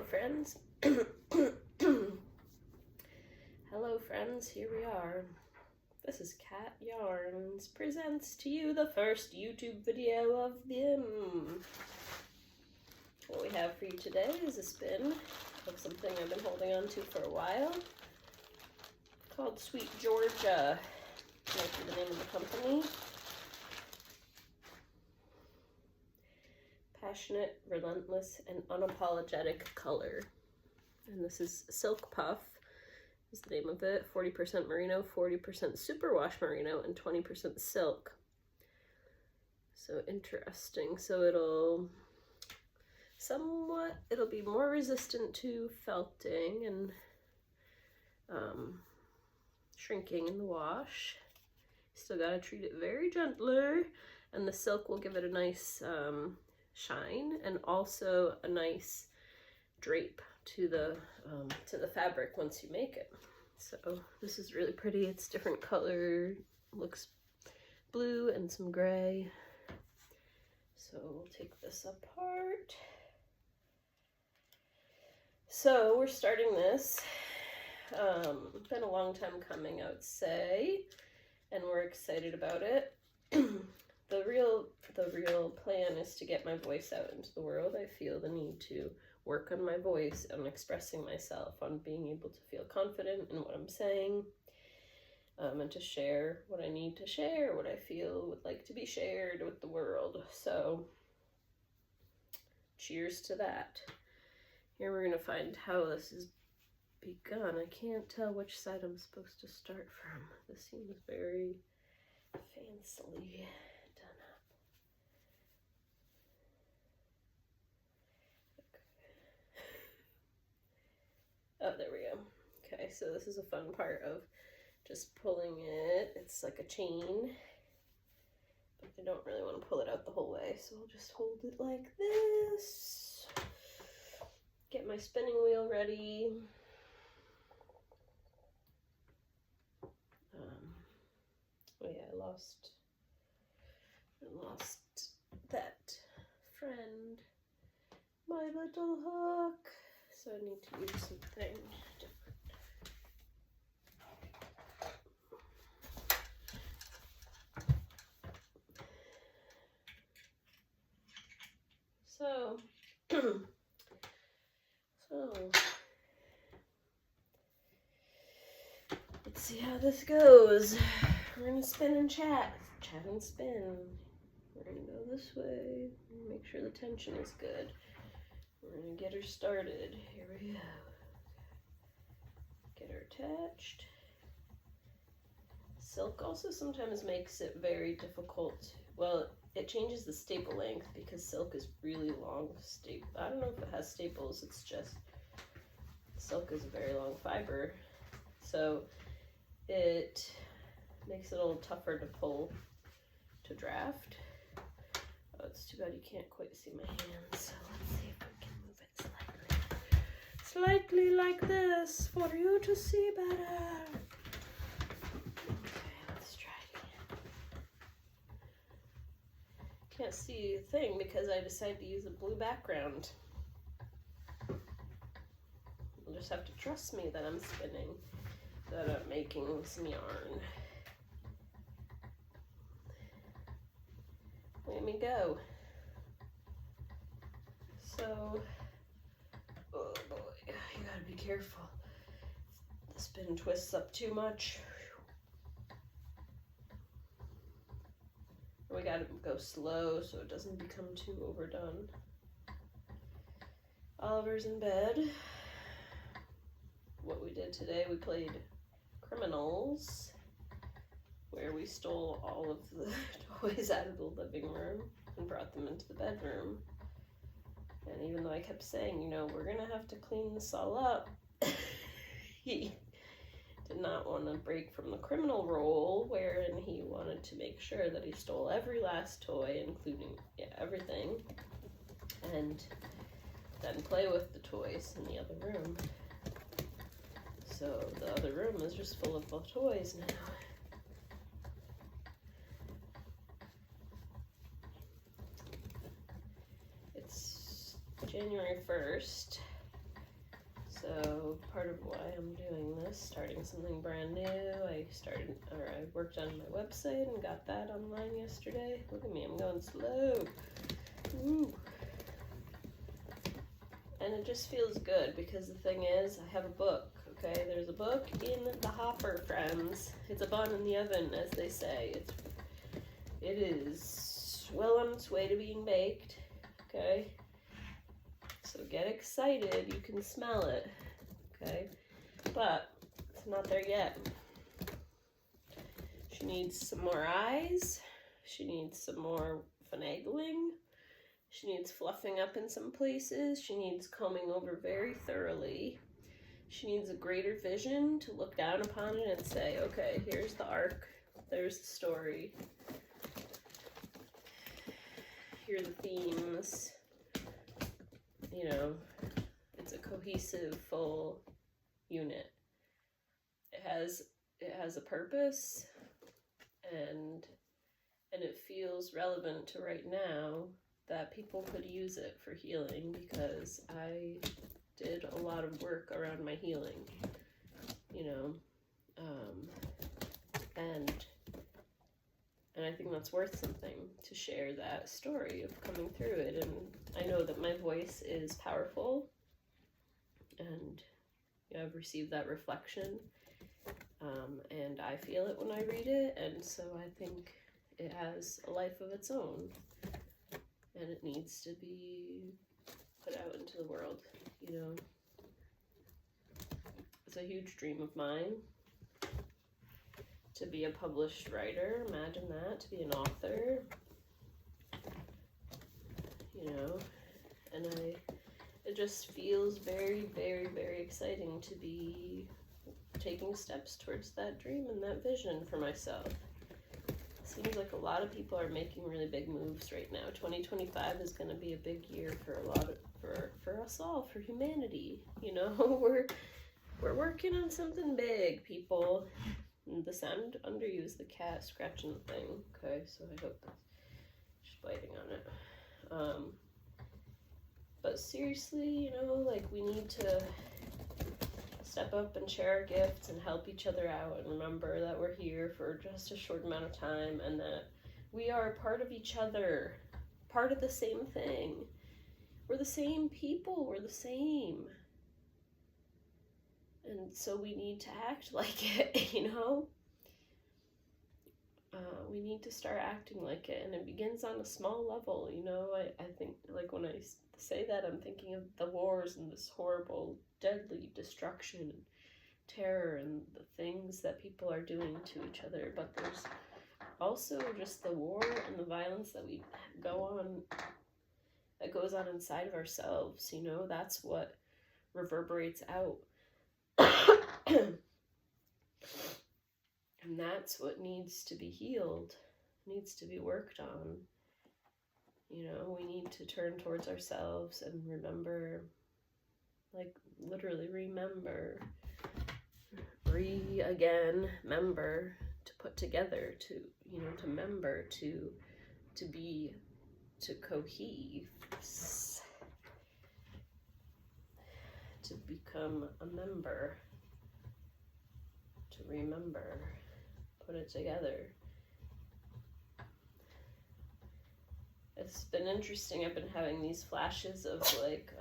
Hello friends. Hello friends, here we are. This is Cat Yarns presents to you the first YouTube video of them. What we have for you today is a spin of something I've been holding on to for a while called Sweet Georgia. Might be the name of the company. Passionate, relentless, and unapologetic color. And this is Silk Puff is the name of it. 40% merino, 40% superwash merino, and 20% silk. So interesting. So it'll be more resistant to felting and shrinking in the wash. Still gotta treat it very gently, and the silk will give it a nice shine and also a nice drape to the fabric once you make it. So this is really pretty. It's different color, looks blue and some gray. So we'll take this apart. So we're starting this. Been a long time coming, I would say, and we're excited about it. The real plan is to get my voice out into the world. I feel the need to work on my voice, on expressing myself, on being able to feel confident in what I'm saying, and to share what I need to share, what I feel would like to be shared with the world. So cheers to that. Here we're going to find how this is begun. I can't tell which side I'm supposed to start from. This seems very fancily done up. Okay. Oh, there we go. Okay, so this is a fun part of just pulling it. It's like a chain, but I don't really want to pull it out the whole way, so I'll just hold it like this. Get my spinning wheel ready. Oh yeah, I lost that friend, my little hook, so I need to use something different. So let's see how this goes. We're gonna spin and chat and spin. We're gonna go this way, make sure the tension is good. We're gonna get her started. Here we go. Get her attached. Silk also sometimes makes it very difficult. Well, it changes the staple length because silk is really long staple. I don't know if it has staples, it's just silk is a very long fiber. So it makes it a little tougher to pull, to draft. Oh, it's too bad you can't quite see my hands, so let's see if we can move it slightly like this for you to see better. Okay, let's try it again. Can't see a thing because I decided to use a blue background. You'll just have to trust me that I'm spinning, that I'm making some yarn. Let me go. So, oh boy, you gotta be careful. The spin twists up too much. We gotta go slow so it doesn't become too overdone. Oliver's in bed. What we did today, we played Criminals, where we stole all of the toys out of the living room and brought them into the bedroom. And even though I kept saying, you know, we're gonna have to clean this all up, he did not want to break from the criminal role, wherein he wanted to make sure that he stole every last toy, including everything, and then play with the toys in the other room. So the other room is just full of toys now. It's January 1st, So part of why I'm doing this, starting something brand new, I worked on my website and got that online yesterday. Look at me, I'm going slow. Ooh. And it just feels good because the thing is, I have a book, okay? There's a book in the hopper, friends. It's a bun in the oven, as they say. It is well on its way to being baked, okay? So get excited, you can smell it, okay? But it's not there yet. She needs some more eyes. She needs some more finagling. She needs fluffing up in some places. She needs combing over very thoroughly. She needs a greater vision to look down upon it and say, okay, here's the arc, there's the story. Here are the themes. You know, it's a cohesive, full unit. It has a purpose, and it feels relevant to right now that people could use it for healing, because I did a lot of work around my healing, you know, and I think that's worth something, to share that story of coming through it. And I know that my voice is powerful, and you know, I've received that reflection, and I feel it when I read it, and so I think it has a life of its own, and it needs to be put out into the world, you know. It's a huge dream of mine to be a published writer. Imagine that, to be an author, you know. And it just feels very, very, very exciting to be taking steps towards that dream and that vision for myself. Seems like a lot of people are making really big moves right now. 2025 is going to be a big year for for us all, for humanity. You know, we're working on something big, people. And the sound under you is the cat scratching the thing. Okay, so I hope she's biting on it. But seriously, you know, like, we need to step up and share our gifts and help each other out, and remember that we're here for just a short amount of time, and that we are part of each other, part of the same thing. We're the same people, we're the same. And so we need to act like it, you know? We need to start acting like it, and it begins on a small level, you know? I think, like, when I say that, I'm thinking of the wars and this horrible, deadly destruction and terror and the things that people are doing to each other. But there's also just the war and the violence that goes on inside of ourselves, you know? That's what reverberates out. And that's what needs to be healed, needs to be worked on. You know, we need to turn towards ourselves and remember, like, literally remember, member, to put together, to, you know, to member, to be, to cohesive, to become a member, to remember, put it together. It's been interesting. I've been having these flashes of, like,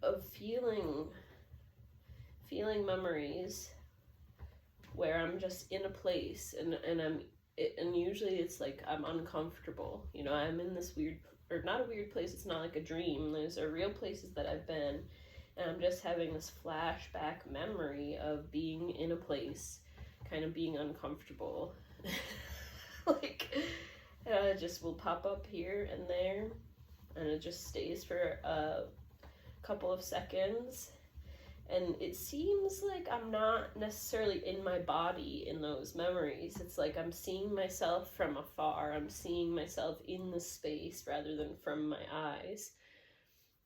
of feeling memories where I'm just in a place, and usually it's like I'm uncomfortable, you know. I'm in this weird, or not a weird place, it's not like a dream, those are real places that I've been, and I'm just having this flashback memory of being in a place, kind of being uncomfortable. Like, it just will pop up here and there, and it just stays for a couple of seconds, and it seems like I'm not necessarily in my body in those memories. It's like I'm seeing myself from afar. I'm seeing myself in the space rather than from my eyes.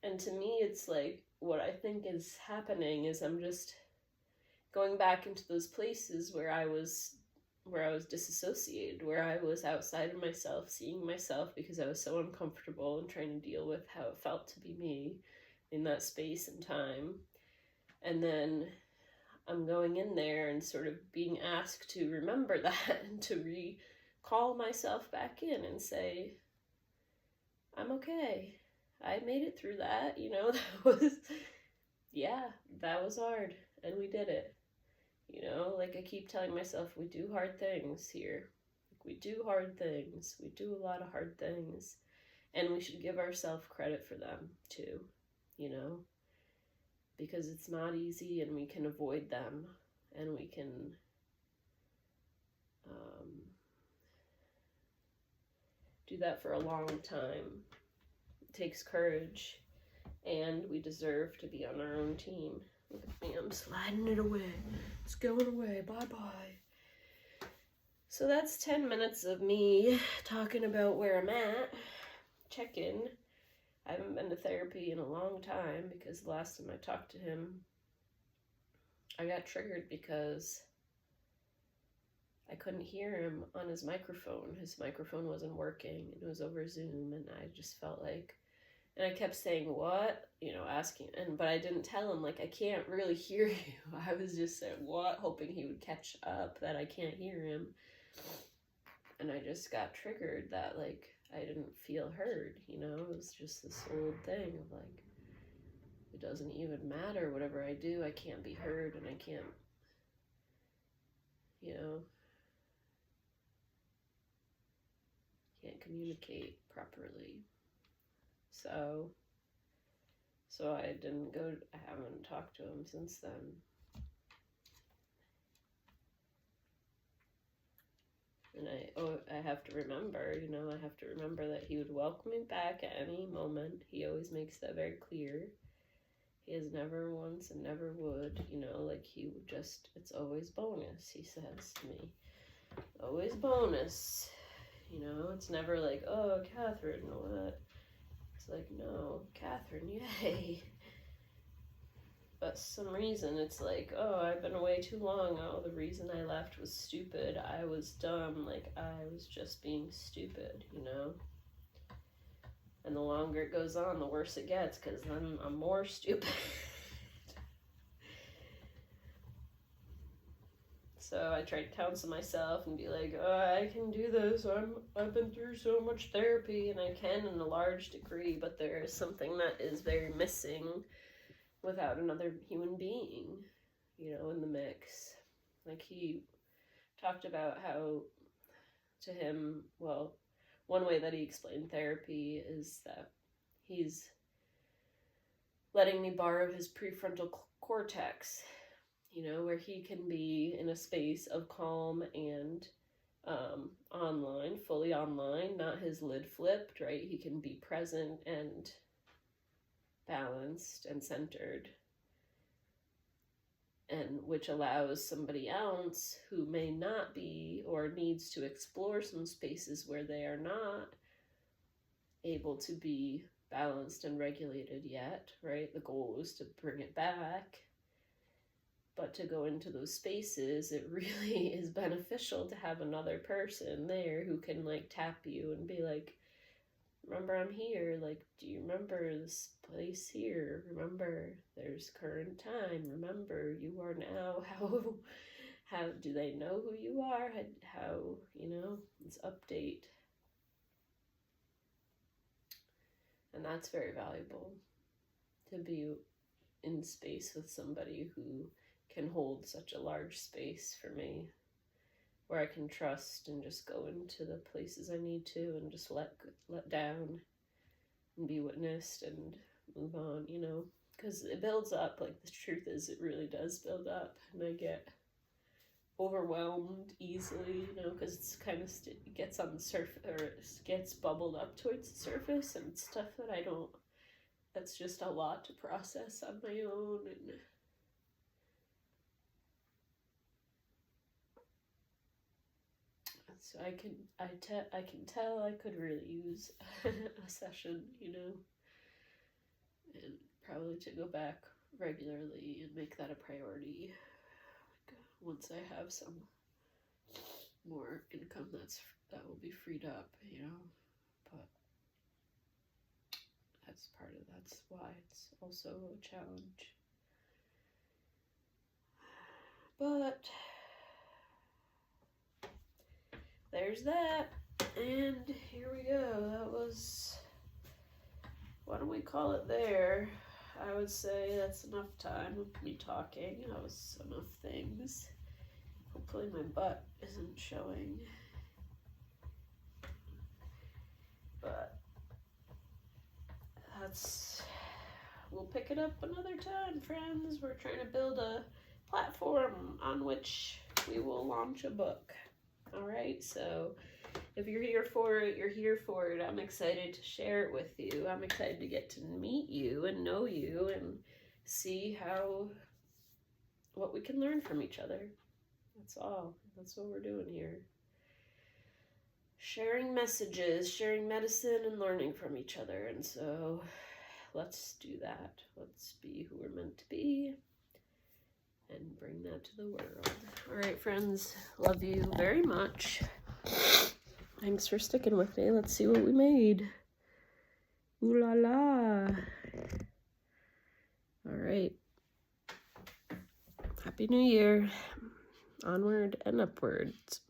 And to me, it's like, what I think is happening is I'm just going back into those places where I was disassociated, where I was outside of myself, seeing myself because I was so uncomfortable and trying to deal with how it felt to be me, in that space and time. And then I'm going in there and sort of being asked to remember that and to recall myself back in and say, I'm okay. I made it through that, you know, that was hard, and we did it. You know, like I keep telling myself, we do hard things here. Like, we do hard things. We do a lot of hard things. And we should give ourselves credit for them, too, you know, because it's not easy and we can avoid them and we can do that for a long time. It takes courage, and we deserve to be on our own team. Look at me, I'm sliding it away. It's going away, bye-bye. So that's 10 minutes of me talking about where I'm at. Check in. I haven't been to therapy in a long time because the last time I talked to him, I got triggered because I couldn't hear him on his microphone. His microphone wasn't working, and it was over Zoom, and I just felt like, and I kept saying, what? You know, asking, but I didn't tell him, like, I can't really hear you. I was just saying, what? Hoping he would catch up that I can't hear him. And I just got triggered that, like, I didn't feel heard, you know? It was just this old thing of, like, it doesn't even matter. Whatever I do, I can't be heard, and I can't, you know, can't communicate properly. So I didn't go, I haven't talked to him since then. And I have to remember, you know, I have to remember that he would welcome me back at any moment. He always makes that very clear. He has never once and never would, you know, like he would just, it's always bonus, he says to me. Always bonus. You know, it's never like, oh, Catherine, what? It's like, no, Catherine, yay. But some reason it's like, oh, I've been away too long. Oh, the reason I left was stupid. I was dumb. Like, I was just being stupid, you know? And the longer it goes on, the worse it gets, because then I'm more stupid. So I try to counsel myself and be like, oh, I can do this. I've been through so much therapy, and I can in a large degree, but there is something that is very missing without another human being, you know, in the mix. Like, he talked about how, to him, well, one way that he explained therapy is that he's letting me borrow his prefrontal cortex, you know, where he can be in a space of calm and online, fully online, not his lid flipped, right? He can be present and balanced and centered, and which allows somebody else who may not be or needs to explore some spaces where they are not able to be balanced and regulated yet, right? The goal is to bring it back. But to go into those spaces, it really is beneficial to have another person there who can, like, tap you and be like, remember, I'm here. Like, do you remember this place here? Remember, there's current time. Remember, you are now. How do they know who you are? How, you know, it's update. And that's very valuable, to be in space with somebody who can hold such a large space for me, where I can trust and just go into the places I need to and just let down and be witnessed and move on, you know, because it builds up. Like, the truth is, it really does build up, and I get overwhelmed easily, you know, because it's kind of it gets on the surface, or it gets bubbled up towards the surface, and stuff that I don't, that's just a lot to process on my own. And so I can tell I could really use a session, you know, and probably to go back regularly and make that a priority, like, once I have some more income that will be freed up, you know. But That's why it's also a challenge. But there's that. And here we go. That was, why don't we call it there? I would say that's enough time of me talking. That was enough things. Hopefully my butt isn't showing. But we'll pick it up another time, friends. We're trying to build a platform on which we will launch a book. All right, so if you're here for it, you're here for it. I'm excited to share it with you. I'm excited to get to meet you and know you and see what we can learn from each other. That's all. That's what we're doing here. Sharing messages, sharing medicine, and learning from each other. And so let's do that. Let's be who we're meant to be and bring that to the world. All right, friends. Love you very much. Thanks for sticking with me. Let's see what we made. Ooh la la. All right. Happy New Year. Onward and upwards.